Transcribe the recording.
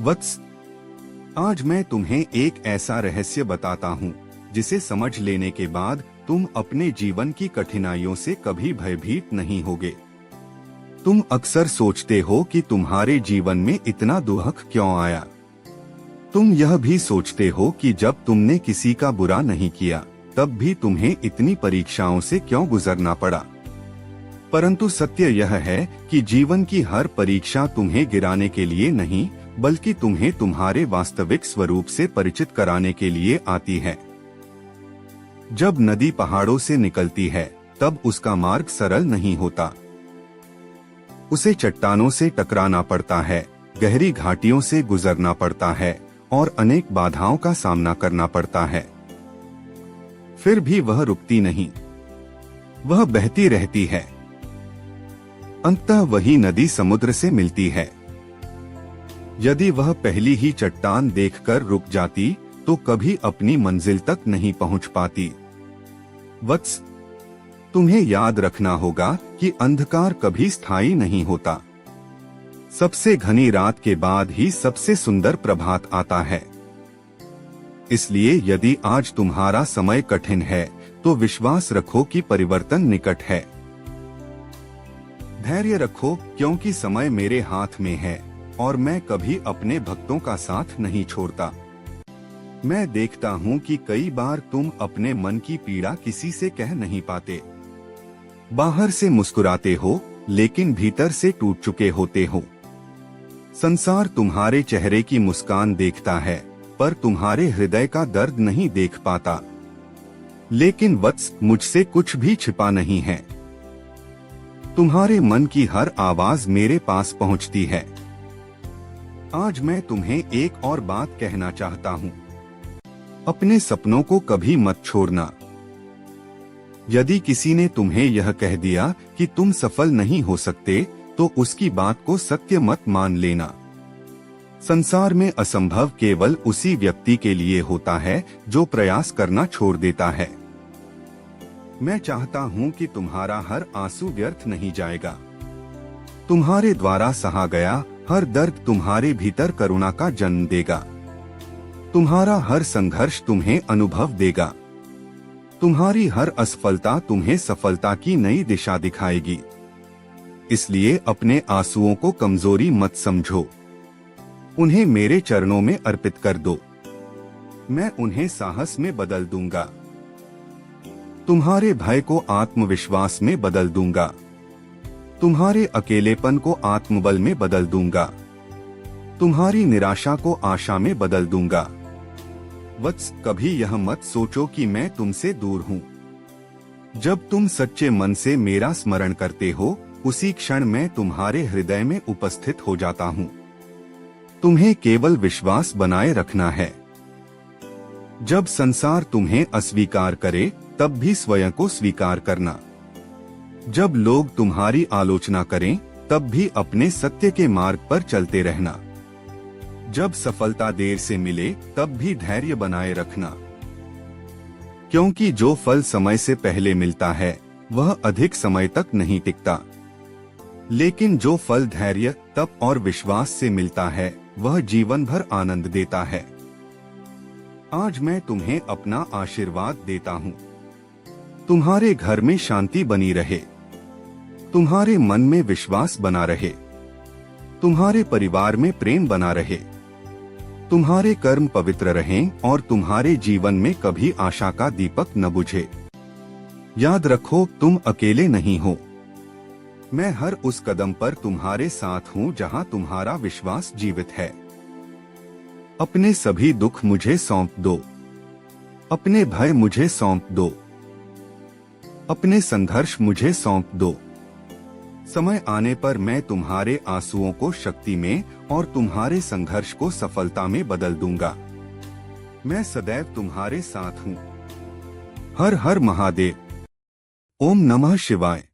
वत्स, आज मैं तुम्हें एक ऐसा रहस्य बताता हूँ जिसे समझ लेने के बाद तुम अपने जीवन की कठिनाइयों से कभी भयभीत नहीं होगे। तुम अक्सर सोचते हो कि तुम्हारे जीवन में इतना दुख क्यों आया। तुम यह भी सोचते हो कि जब तुमने किसी का बुरा नहीं किया तब भी तुम्हें इतनी परीक्षाओं से क्यों गुजरना पड़ा। परंतु सत्य यह है कि जीवन की हर परीक्षा तुम्हें गिराने के लिए नहीं, बल्कि तुम्हें तुम्हारे वास्तविक स्वरूप से परिचित कराने के लिए आती है। जब नदी पहाड़ों से निकलती है तब उसका मार्ग सरल नहीं होता। उसे चट्टानों से टकराना पड़ता है, गहरी घाटियों से गुजरना पड़ता है और अनेक बाधाओं का सामना करना पड़ता है। फिर भी वह रुकती नहीं, वह बहती रहती है। अंततः वही नदी समुद्र से मिलती है। यदि वह पहली ही चट्टान देखकर रुक जाती तो कभी अपनी मंजिल तक नहीं पहुंच पाती। वत्स, तुम्हें याद रखना होगा कि अंधकार कभी स्थायी नहीं होता। सबसे घनी रात के बाद ही सबसे सुंदर प्रभात आता है। इसलिए यदि आज तुम्हारा समय कठिन है तो विश्वास रखो कि परिवर्तन निकट है। धैर्य रखो क्योंकि समय मेरे हाथ में है और मैं कभी अपने भक्तों का साथ नहीं छोड़ता। मैं देखता हूँ कि कई बार तुम अपने मन की पीड़ा किसी से कह नहीं पाते। बाहर से मुस्कुराते हो लेकिन भीतर से टूट चुके होते हो। संसार तुम्हारे चेहरे की मुस्कान देखता है पर तुम्हारे हृदय का दर्द नहीं देख पाता। लेकिन वत्स, मुझसे कुछ भी छिपा नहीं है। तुम्हारे मन की हर आवाज मेरे पास पहुंचती है। आज मैं तुम्हें एक और बात कहना चाहता हूँ। अपने सपनों को कभी मत छोड़ना। यदि किसी ने तुम्हें यह कह दिया कि तुम सफल नहीं हो सकते तो उसकी बात को सत्य मत मान लेना। संसार में असंभव केवल उसी व्यक्ति के लिए होता है जो प्रयास करना छोड़ देता है। मैं चाहता हूं कि तुम्हारा हर आंसू व्यर्थ नहीं जाएगा। तुम्हारे द्वारा सहा गया हर दर्द तुम्हारे भीतर करुणा का जन्म देगा। तुम्हारा हर संघर्ष तुम्हें अनुभव देगा। तुम्हारी हर असफलता तुम्हें सफलता की नई दिशा दिखाएगी। इसलिए अपने आंसुओं को कमजोरी मत समझो, उन्हें मेरे चरणों में अर्पित कर दो। मैं उन्हें साहस में बदल दूंगा। तुम्हारे भय को आत्मविश्वास में बदल दूंगा। तुम्हारे अकेलेपन को आत्मबल में बदल दूंगा। तुम्हारी निराशा को आशा में बदल दूंगा। वत्स, कभी यह मत सोचो कि मैं तुमसे दूर हूँ। जब तुम सच्चे मन से मेरा स्मरण करते हो उसी क्षण मैं तुम्हारे हृदय में उपस्थित हो जाता हूँ। तुम्हें केवल विश्वास बनाए रखना है। जब संसार तुम्हें अस्वीकार करे तब भी स्वयं को स्वीकार करना। जब लोग तुम्हारी आलोचना करें तब भी अपने सत्य के मार्ग पर चलते रहना। जब सफलता देर से मिले तब भी धैर्य बनाए रखना, क्योंकि जो फल समय से पहले मिलता है वह अधिक समय तक नहीं टिकता, लेकिन जो फल धैर्य, तप और विश्वास से मिलता है वह जीवन भर आनंद देता है। आज मैं तुम्हें अपना आशीर्वाद देता हूँ। तुम्हारे घर में शांति बनी रहे, तुम्हारे मन में विश्वास बना रहे, तुम्हारे परिवार में प्रेम बना रहे, तुम्हारे कर्म पवित्र रहें और तुम्हारे जीवन में कभी आशा का दीपक न बुझे। याद रखो, तुम अकेले नहीं हो। मैं हर उस कदम पर तुम्हारे साथ हूँ जहाँ तुम्हारा विश्वास जीवित है। अपने सभी दुख मुझे सौंप दो, अपने भय मुझे सौंप दो, अपने संघर्ष मुझे सौंप दो। समय आने पर मैं तुम्हारे आंसुओं को शक्ति में और तुम्हारे संघर्ष को सफलता में बदल दूंगा। मैं सदैव तुम्हारे साथ हूँ। हर हर महादेव। ओम नमः शिवाय।